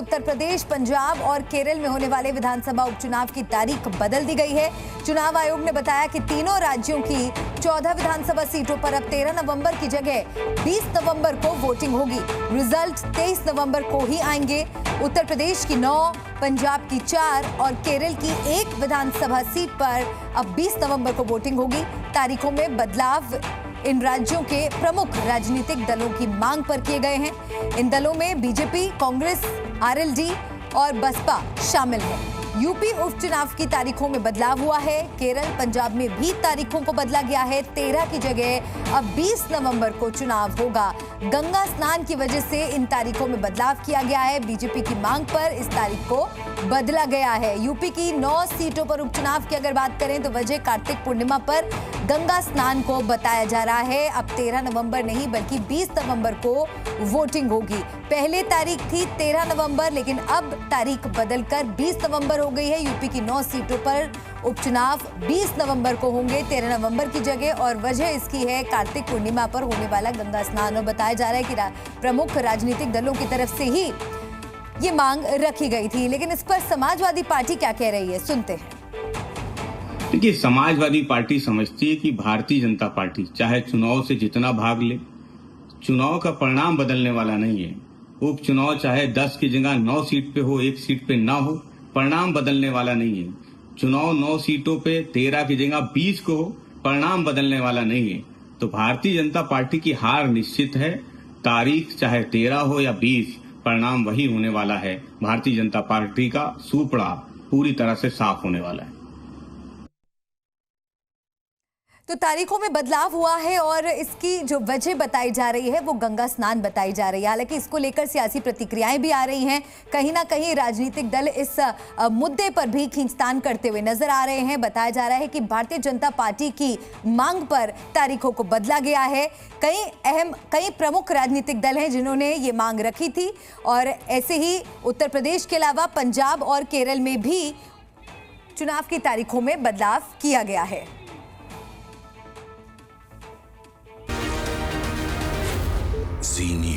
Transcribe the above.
उत्तर प्रदेश, पंजाब और केरल में होने वाले विधानसभा उपचुनाव की तारीख बदल दी गई है। चुनाव आयोग ने बताया कि तीनों राज्यों की 14 विधानसभा सीटों पर अब 13 नवंबर की जगह 20 नवंबर को वोटिंग होगी। रिजल्ट 23 नवंबर को ही आएंगे। उत्तर प्रदेश की 9, पंजाब की 4 और केरल की 1 विधानसभा सीट पर अब 20 नवंबर को वोटिंग होगी। तारीखों में बदलाव इन राज्यों के प्रमुख राजनीतिक दलों की मांग पर किए गए हैं। इन दलों में बीजेपी, कांग्रेस, आरएलडी और बसपा शामिल है। यूपी उपचुनाव की तारीखों में बदलाव हुआ है। केरल, पंजाब में भी तारीखों को बदला गया है। 13 की जगह अब 20 नवंबर को चुनाव होगा। गंगा स्नान की वजह से इन तारीखों में बदलाव किया गया है। बीजेपी की मांग पर इस तारीख को बदला गया है। यूपी की 9 सीटों पर उपचुनाव की अगर बात करें तो वजह कार्तिक पूर्णिमा पर गंगा स्नान को बताया जा रहा है। अब 13 नवंबर नहीं बल्कि 20 नवंबर को वोटिंग होगी। पहले तारीख थी 13 नवंबर, लेकिन अब तारीख बदलकर 20 नवंबर हो गई है। यूपी की 9 सीटों पर उपचुनाव 20 नवंबर को होंगे 13 नवंबर की जगह, और वजह इसकी है कार्तिक पूर्णिमा पर होने वाला गंगा स्नान। और बताया जा रहा है कि प्रमुख राजनीतिक दलों की तरफ से ही ये मांग रखी गई थी। लेकिन इस पर समाजवादी पार्टी क्या कह रही है, सुनते हैं। देखिए, समाजवादी पार्टी समझती है कि भारतीय जनता पार्टी चाहे चुनाव से जितना भाग ले, चुनाव का परिणाम बदलने वाला नहीं है। उपचुनाव चाहे 10 की जगह 9 सीट पे हो, 1 सीट पे ना हो, परिणाम बदलने वाला नहीं है। चुनाव 9 सीटों पे 13 की जगह 20 को हो, परिणाम बदलने वाला नहीं है। तो भारतीय जनता पार्टी की हार निश्चित है। तारीख चाहे 13 हो या 20, परिणाम वही होने वाला है। भारतीय जनता पार्टी का सूपड़ा पूरी तरह से साफ होने वाला है। तो तारीखों में बदलाव हुआ है और इसकी जो वजह बताई जा रही है वो गंगा स्नान बताई जा रही है। हालांकि इसको लेकर सियासी प्रतिक्रियाएं भी आ रही हैं। कहीं ना कहीं राजनीतिक दल इस मुद्दे पर भी खींचतान करते हुए नजर आ रहे हैं। बताया जा रहा है कि भारतीय जनता पार्टी की मांग पर तारीखों को बदला गया है। कई प्रमुख राजनीतिक दल हैं जिन्होंने ये मांग रखी थी, और ऐसे ही उत्तर प्रदेश के अलावा पंजाब और केरल में भी चुनाव की तारीखों में बदलाव किया गया है। Zee News.